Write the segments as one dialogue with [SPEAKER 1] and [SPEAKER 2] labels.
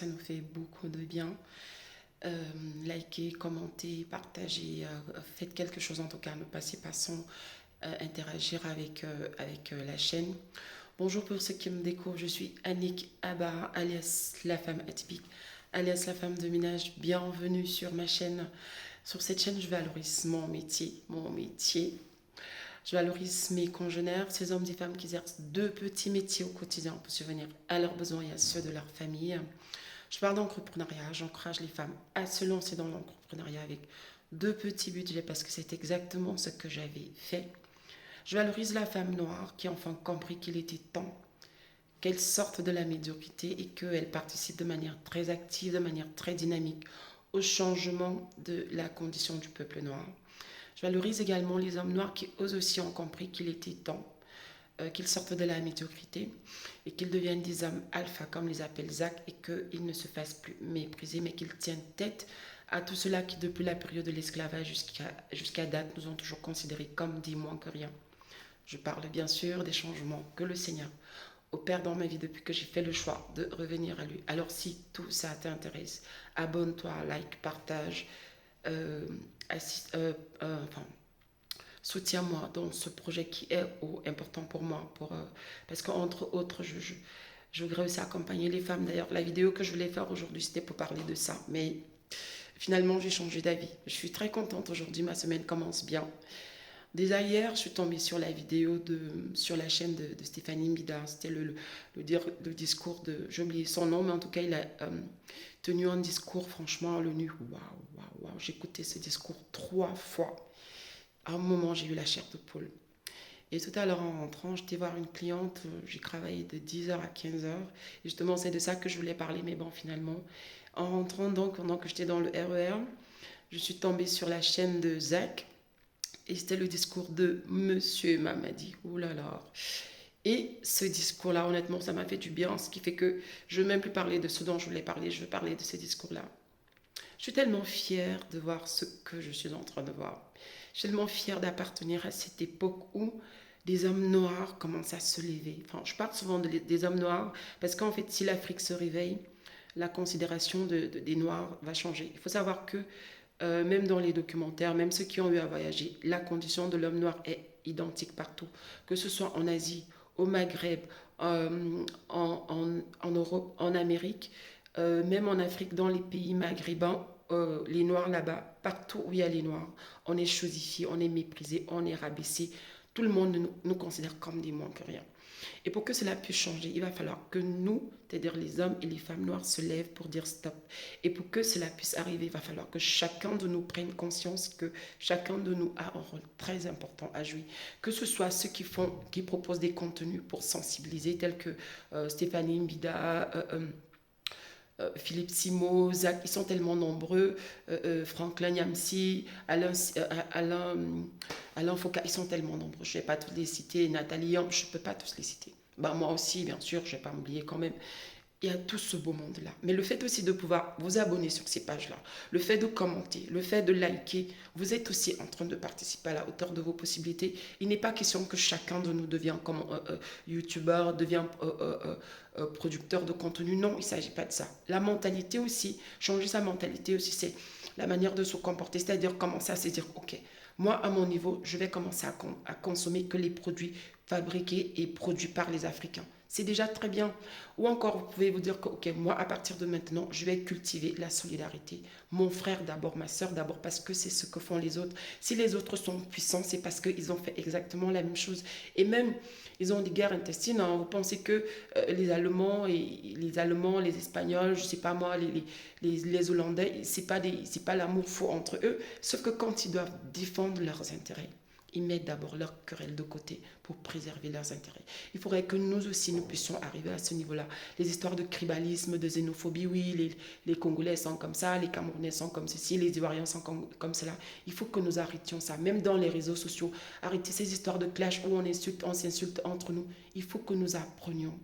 [SPEAKER 1] ça nous fait beaucoup de bien. Euh, Likez, commentez, partagez, faites quelque chose en tout cas, ne passez pas sans interagir avec la chaîne. Bonjour pour ceux qui me découvrent, je suis Annick Abba, alias la femme atypique, alias la femme de ménage. Bienvenue sur ma chaîne. Sur cette chaîne, je valorise mon métier. Je valorise mes congénères, ces hommes et femmes qui exercent deux petits métiers au quotidien pour subvenir à leurs besoins et à ceux de leur famille. Je parle d'entrepreneuriat, j'encourage les femmes à se lancer dans l'entrepreneuriat avec deux petits budgets parce que c'est exactement ce que j'avais fait. Je valorise la femme noire qui a enfin compris qu'il était temps qu'elle sorte de la médiocrité et qu'elle participe de manière très active, de manière très dynamique au changement de la condition du peuple noir. Je valorise également les hommes noirs qui eux aussi ont compris qu'il était temps qu'ils sortent de la médiocrité et qu'ils deviennent des hommes alpha, comme les appelle Zach, et qu'ils ne se fassent plus mépriser, mais qu'ils tiennent tête à tout cela qui, depuis la période de l'esclavage jusqu'à date, nous ont toujours considérés comme des moins que rien. Je parle bien sûr des changements que le Seigneur opère dans ma vie depuis que j'ai fait le choix de revenir à lui. Alors si tout ça t'intéresse, abonne-toi, like, partage, euh, assiste, enfin, soutiens-moi dans ce projet qui est important pour moi. Parce qu'entre autres, je voudrais aussi accompagner les femmes. D'ailleurs, la vidéo que je voulais faire aujourd'hui, c'était pour parler de ça. Mais finalement, j'ai changé d'avis. Je suis très contente aujourd'hui. Ma semaine commence bien. Déjà hier, je suis tombée sur la vidéo sur la chaîne de Stéphanie Mbida. C'était le discours de, j'ai oublié son nom, mais en tout cas, il a tenu un discours franchement à l'ONU. Waouh, waouh, waouh. J'ai écouté ce discours 3 fois. À un moment, j'ai eu la chair de poule. Et tout à l'heure, en rentrant, j'étais voir une cliente. J'ai travaillé de 10h à 15h. Et justement, c'est de ça que je voulais parler. Mais bon, finalement, en rentrant, donc, pendant que j'étais dans le RER, je suis tombée sur la chaîne de Zach. Et c'était le discours de Monsieur Mamadi. Ouh là là. Et ce discours-là, honnêtement, ça m'a fait du bien. Ce qui fait que je ne veux même plus parler de ce dont je voulais parler. Je veux parler de ce discours-là. Je suis tellement fière de voir ce que je suis en train de voir. Je suis tellement fière d'appartenir à cette époque où des hommes noirs commencent à se lever. Enfin, je parle souvent des hommes noirs parce qu'en fait, si l'Afrique se réveille, la considération des Noirs va changer. Il faut savoir que même dans les documentaires, même ceux qui ont eu à voyager, la condition de l'homme noir est identique partout. Que ce soit en Asie, au Maghreb, en Europe, en Amérique, même en Afrique, dans les pays maghrébins, les Noirs là-bas, partout où il y a les Noirs, on est chosifié, on est méprisé, on est rabaissé. Tout le monde nous considère comme des moins que rien. Et pour que cela puisse changer, il va falloir que nous, c'est-à-dire les hommes et les femmes noires, se lèvent pour dire stop. Et pour que cela puisse arriver, il va falloir que chacun de nous prenne conscience que chacun de nous a un rôle très important à jouer. Que ce soit ceux qui proposent des contenus pour sensibiliser, tels que Stéphanie Mbida, Philippe Simo, Zach, ils sont tellement nombreux, Franklin Yamsi, Alain Foucault, ils sont tellement nombreux. Je ne vais pas tous les citer, Nathalie Yamp, je ne peux pas tous les citer. Bah, moi aussi, bien sûr, je ne vais pas m'oublier quand même. Il y a tout ce beau monde-là. Mais le fait aussi de pouvoir vous abonner sur ces pages-là, le fait de commenter, le fait de liker, vous êtes aussi en train de participer à la hauteur de vos possibilités. Il n'est pas question que chacun de nous devienne comme youtubeur, devienne producteur de contenu. Non, il ne s'agit pas de ça. La mentalité aussi, changer sa mentalité aussi, c'est la manière de se comporter, c'est-à-dire commencer à se dire, ok, moi, à mon niveau, je vais commencer à consommer que les produits fabriqués et produits par les Africains. C'est déjà très bien. Ou encore, vous pouvez vous dire que, ok, moi, à partir de maintenant, je vais cultiver la solidarité. Mon frère d'abord, ma soeur d'abord, parce que c'est ce que font les autres. Si les autres sont puissants, c'est parce qu'ils ont fait exactement la même chose. Et même, ils ont des guerres intestines. Hein. Vous pensez que les Espagnols, je sais pas moi, les Hollandais, c'est pas l'amour fou entre eux. Sauf que quand ils doivent défendre leurs intérêts, ils mettent d'abord leur querelle de côté pour préserver leurs intérêts. Il faudrait que nous aussi, nous puissions arriver à ce niveau-là. Les histoires de tribalisme, de xénophobie, oui, les Congolais sont comme ça, les Camerounais sont comme ceci, les Ivoiriens sont comme cela. Il faut que nous arrêtions ça, même dans les réseaux sociaux. Arrêter ces histoires de clash où on s'insulte entre nous. Il faut que nous apprenions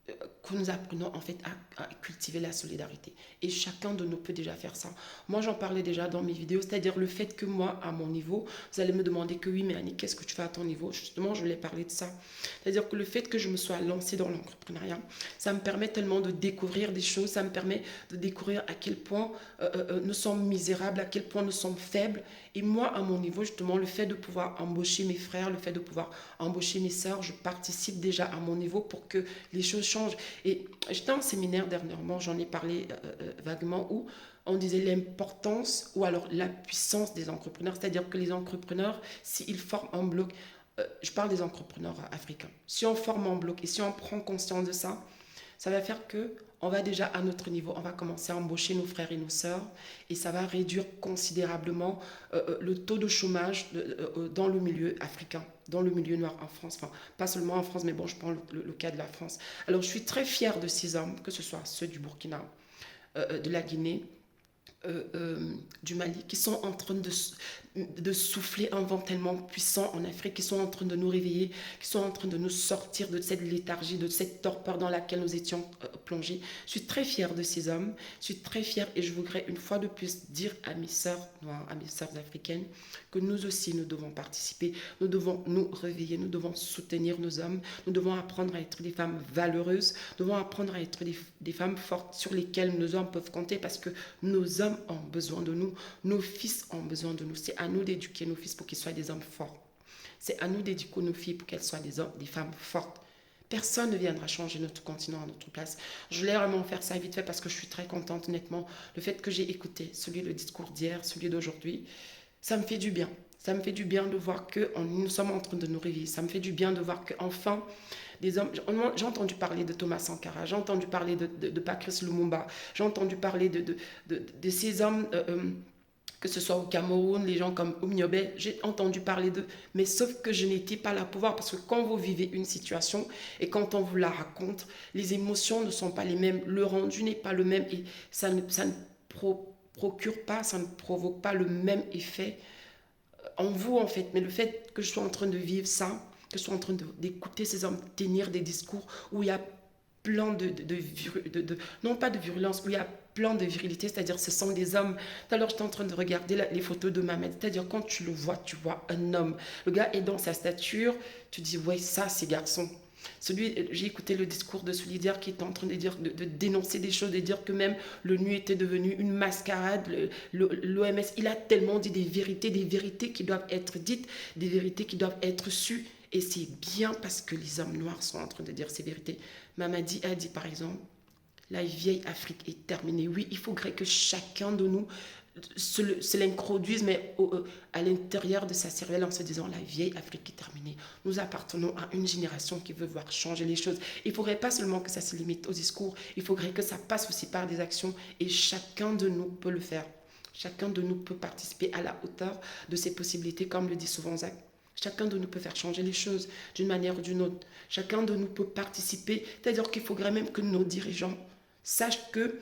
[SPEAKER 1] que nous apprenons en fait à cultiver la solidarité. Et chacun de nous peut déjà faire ça. Moi, j'en parlais déjà dans mes vidéos, c'est-à-dire le fait que moi, à mon niveau, vous allez me demander que oui, mais Annie, qu'est-ce que tu fais à ton niveau? Justement, je voulais parler de ça. C'est-à-dire que le fait que je me sois lancée dans l'entrepreneuriat, ça me permet tellement de découvrir des choses, ça me permet de découvrir à quel point nous sommes misérables, à quel point nous sommes faibles. Et moi, à mon niveau, justement, le fait de pouvoir embaucher mes frères, le fait de pouvoir embaucher mes sœurs, je participe déjà à mon niveau pour que les choses changent. Et j'étais en séminaire dernièrement, j'en ai parlé vaguement, où on disait l'importance ou alors la puissance des entrepreneurs, c'est-à-dire que les entrepreneurs, s'ils forment un bloc, je parle des entrepreneurs africains, si on forme un bloc et si on prend conscience de ça va faire que on va déjà à notre niveau, on va commencer à embaucher nos frères et nos sœurs et ça va réduire considérablement le taux de chômage dans le milieu africain, dans le milieu noir en France, enfin pas seulement en France, mais bon, je prends le cas de la France. Alors je suis très fière de ces hommes, que ce soit ceux du Burkina, de la Guinée, du Mali, qui sont en train de souffler un vent tellement puissant en Afrique, qui sont en train de nous réveiller, qui sont en train de nous sortir de cette léthargie, de cette torpeur dans laquelle nous étions plongés. Je suis très fière de ces hommes, je suis très fière et je voudrais une fois de plus dire à mes sœurs noires, à mes sœurs africaines, que nous aussi, nous devons participer, nous devons nous réveiller, nous devons soutenir nos hommes, nous devons apprendre à être des femmes valeureuses, nous devons apprendre à être des femmes fortes sur lesquelles nos hommes peuvent compter parce que nos hommes ont besoin de nous, nos fils ont besoin de nous. C'est à nous d'éduquer nos fils pour qu'ils soient des hommes forts. C'est à nous d'éduquer nos filles pour qu'elles soient des femmes fortes. Personne ne viendra changer notre continent à notre place. Je voulais vraiment faire ça vite fait parce que je suis très contente, honnêtement. Le fait que j'ai écouté le discours d'hier, celui d'aujourd'hui, ça me fait du bien. Ça me fait du bien de voir que nous sommes en train de nous réveiller. Ça me fait du bien de voir qu'enfin, des hommes... J'ai entendu parler de Thomas Sankara, j'ai entendu parler de Patrice Lumumba, j'ai entendu parler de ces hommes, que ce soit au Cameroun, les gens comme Oumniobé, j'ai entendu parler d'eux. Mais sauf que je n'étais pas là pour voir, parce que quand vous vivez une situation et quand on vous la raconte, les émotions ne sont pas les mêmes, le rendu n'est pas le même et ça ne procure pas, ça ne provoque pas le même effet en vous en fait. Mais le fait que je sois en train de vivre ça, que je sois en train d'écouter ces hommes tenir des discours où il y a plein non pas de virulence, où il y a plein de virilité, c'est-à-dire ce sont des hommes. Tout à l'heure, j'étais en train de regarder les photos de Mohamed, c'est-à-dire quand tu le vois, tu vois un homme. Le gars est dans sa stature, tu dis, ouais, ça, c'est garçon. J'ai écouté le discours de celui d'hier qui était en train de dire, de dénoncer des choses, de dire que même l'ONU était devenue une mascarade, l'OMS, il a tellement dit des vérités qui doivent être dites, des vérités qui doivent être sues. Et c'est bien parce que les hommes noirs sont en train de dire ces vérités. Mamadi a dit par exemple, la vieille Afrique est terminée. Oui, il faudrait que chacun de nous se l'introduise, mais à l'intérieur de sa cervelle en se disant la vieille Afrique est terminée. Nous appartenons à une génération qui veut voir changer les choses. Il ne faudrait pas seulement que ça se limite aux discours, il faudrait que ça passe aussi par des actions et chacun de nous peut le faire. Chacun de nous peut participer à la hauteur de ses possibilités, comme le dit souvent Zach. Chacun de nous peut faire changer les choses d'une manière ou d'une autre. Chacun de nous peut participer. C'est-à-dire qu'il faudrait même que nos dirigeants sachent que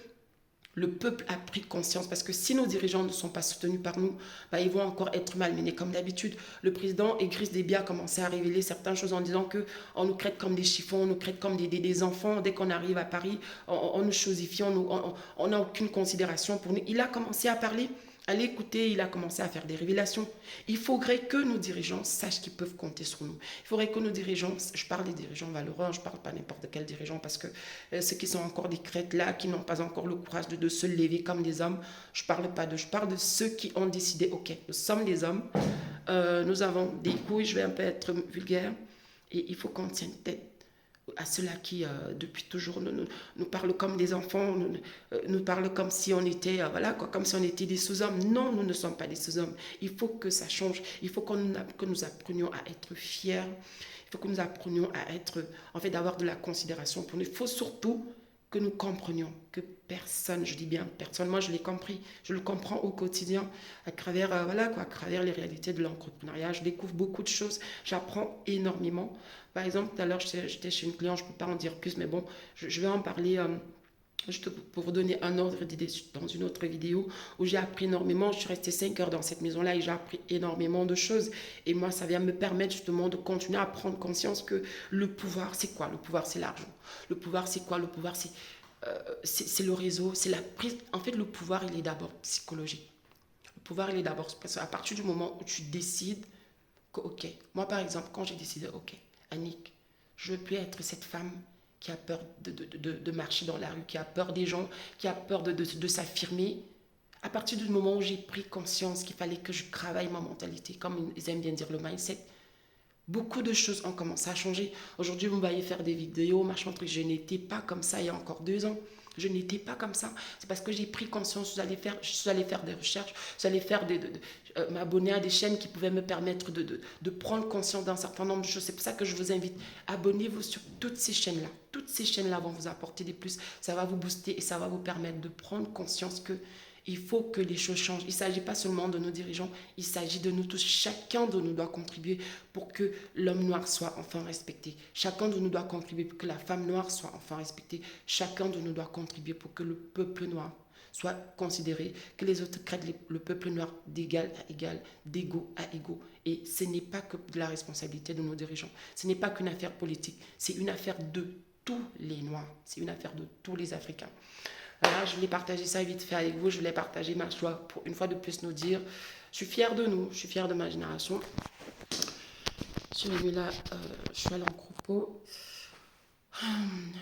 [SPEAKER 1] le peuple a pris conscience. Parce que si nos dirigeants ne sont pas soutenus par nous, bah, ils vont encore être malmenés. Comme d'habitude, le président Idriss Déby a commencé à révéler certaines choses en disant qu'on nous traite comme des chiffons, on nous traite comme des enfants. Dès qu'on arrive à Paris, on nous chosifie, on n'a aucune considération pour nous. Il a commencé à parler. À l'écouter, il a commencé à faire des révélations. Il faudrait que nos dirigeants sachent qu'ils peuvent compter sur nous. Il faudrait que nos dirigeants, je parle des dirigeants valeureux, je ne parle pas n'importe quel dirigeant parce que ceux qui sont encore des crêtes là, qui n'ont pas encore le courage de se lever comme des hommes, je ne parle pas d'eux, je parle de ceux qui ont décidé, ok, nous sommes des hommes, nous avons des couilles, je vais un peu être vulgaire, et il faut qu'on tienne tête à ceux-là qui, depuis toujours, nous parlent comme des enfants, nous parlent comme si on était, voilà, quoi, comme si on était des sous-hommes. Non, nous ne sommes pas des sous-hommes. Il faut que ça change. Il faut que nous apprenions à être fiers. Il faut que nous apprenions à être, en fait, d'avoir de la considération pour nous. Il faut surtout que nous comprenions que personne, je dis bien personne, moi je l'ai compris, je le comprends au quotidien à travers, voilà quoi, à travers les réalités de l'entrepreneuriat. Je découvre beaucoup de choses, j'apprends énormément. Par exemple, tout à l'heure, j'étais chez une cliente, je ne peux pas en dire plus, mais bon, je vais en parler Pour vous donner un ordre d'idée dans une autre vidéo où j'ai appris énormément. Je suis restée 5 heures dans cette maison-là et j'ai appris énormément de choses. Et moi, ça vient me permettre justement de continuer à prendre conscience que le pouvoir, c'est quoi? Le pouvoir, c'est l'argent. Le pouvoir, c'est quoi? Le pouvoir, c'est le réseau, c'est la prise. En fait, le pouvoir, il est d'abord psychologique. Le pouvoir, il est d'abord parce qu'à partir du moment où tu décides que, ok, moi par exemple, quand j'ai décidé, ok, Annick, je ne veux plus être cette femme qui a peur de marcher dans la rue, qui a peur des gens, qui a peur de s'affirmer. À partir du moment où j'ai pris conscience qu'il fallait que je travaille ma mentalité, comme ils aiment bien dire le mindset, beaucoup de choses ont commencé à changer. Aujourd'hui, vous me voyez faire des vidéos, machin truc. Je n'étais pas comme ça il y a encore 2 ans. Je n'étais pas comme ça. C'est parce que j'ai pris conscience, je suis allée faire des recherches, je suis allée faire m'abonner à des chaînes qui pouvaient me permettre de prendre conscience d'un certain nombre de choses. C'est pour ça que je vous invite, abonnez-vous sur toutes ces chaînes-là. Toutes ces chaînes-là vont vous apporter des plus. Ça va vous booster et ça va vous permettre de prendre conscience que il faut que les choses changent. Il ne s'agit pas seulement de nos dirigeants, il s'agit de nous tous. Chacun de nous doit contribuer pour que l'homme noir soit enfin respecté. Chacun de nous doit contribuer pour que la femme noire soit enfin respectée. Chacun de nous doit contribuer pour que le peuple noir soit considéré, que les autres traitent le peuple noir d'égal à égal, d'égaux à égaux. Et ce n'est pas que de la responsabilité de nos dirigeants. Ce n'est pas qu'une affaire politique. C'est une affaire de tous les Noirs. C'est une affaire de tous les Africains. Voilà, je voulais partager ça vite fait avec vous. Je voulais partager ma joie pour une fois de plus nous dire je suis fière de nous, je suis fière de ma génération. Je suis venue là, je suis allée en croupeau.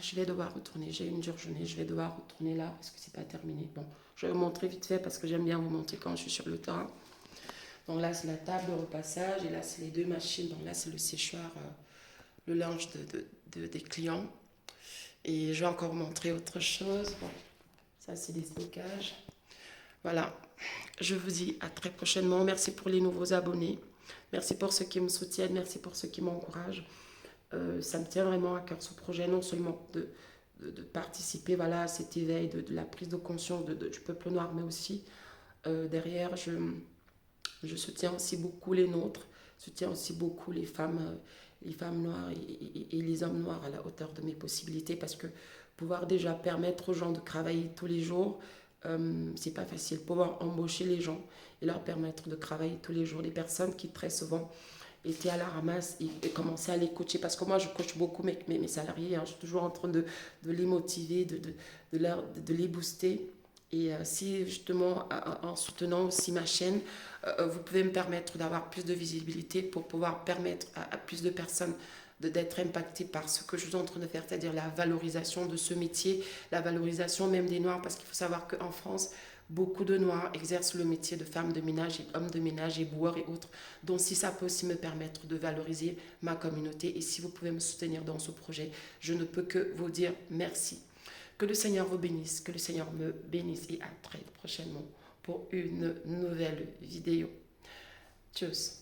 [SPEAKER 1] Je vais devoir retourner. J'ai une dure journée. Je vais devoir retourner là parce que c'est pas terminé. Bon, je vais vous montrer vite fait parce que j'aime bien vous montrer quand je suis sur le terrain. Donc là, c'est la table de repassage et là, c'est les deux machines. Donc là, c'est le séchoir, le linge des clients. Et je vais encore vous montrer autre chose. Bon, ça, c'est des stockages. Voilà. Je vous dis à très prochainement. Merci pour les nouveaux abonnés. Merci pour ceux qui me soutiennent. Merci pour ceux qui m'encouragent. Ça me tient vraiment à cœur ce projet, non seulement de participer voilà, à cet éveil, de la prise de conscience du peuple noir, mais aussi derrière, je soutiens aussi beaucoup les nôtres, je soutiens aussi beaucoup les femmes noires et les hommes noirs à la hauteur de mes possibilités, parce que pouvoir déjà permettre aux gens de travailler tous les jours, c'est pas facile. Pouvoir embaucher les gens et leur permettre de travailler tous les jours, des personnes qui très souvent étaient à la ramasse et commencer à les coacher. Parce que moi, je coach beaucoup mes salariés. Hein. Je suis toujours en train de les motiver, de les booster. Et si justement, en soutenant aussi ma chaîne, vous pouvez me permettre d'avoir plus de visibilité pour pouvoir permettre à plus de personnes d'être impactées par ce que je suis en train de faire, c'est-à-dire la valorisation de ce métier, la valorisation même des Noirs, parce qu'il faut savoir qu'en France, beaucoup de Noirs exercent le métier de femme de ménage et homme de ménage et boueur et autres. Donc si ça peut aussi me permettre de valoriser ma communauté et si vous pouvez me soutenir dans ce projet, je ne peux que vous dire merci. Que le Seigneur vous bénisse, que le Seigneur me bénisse et à très prochainement pour une nouvelle vidéo. Tchuss.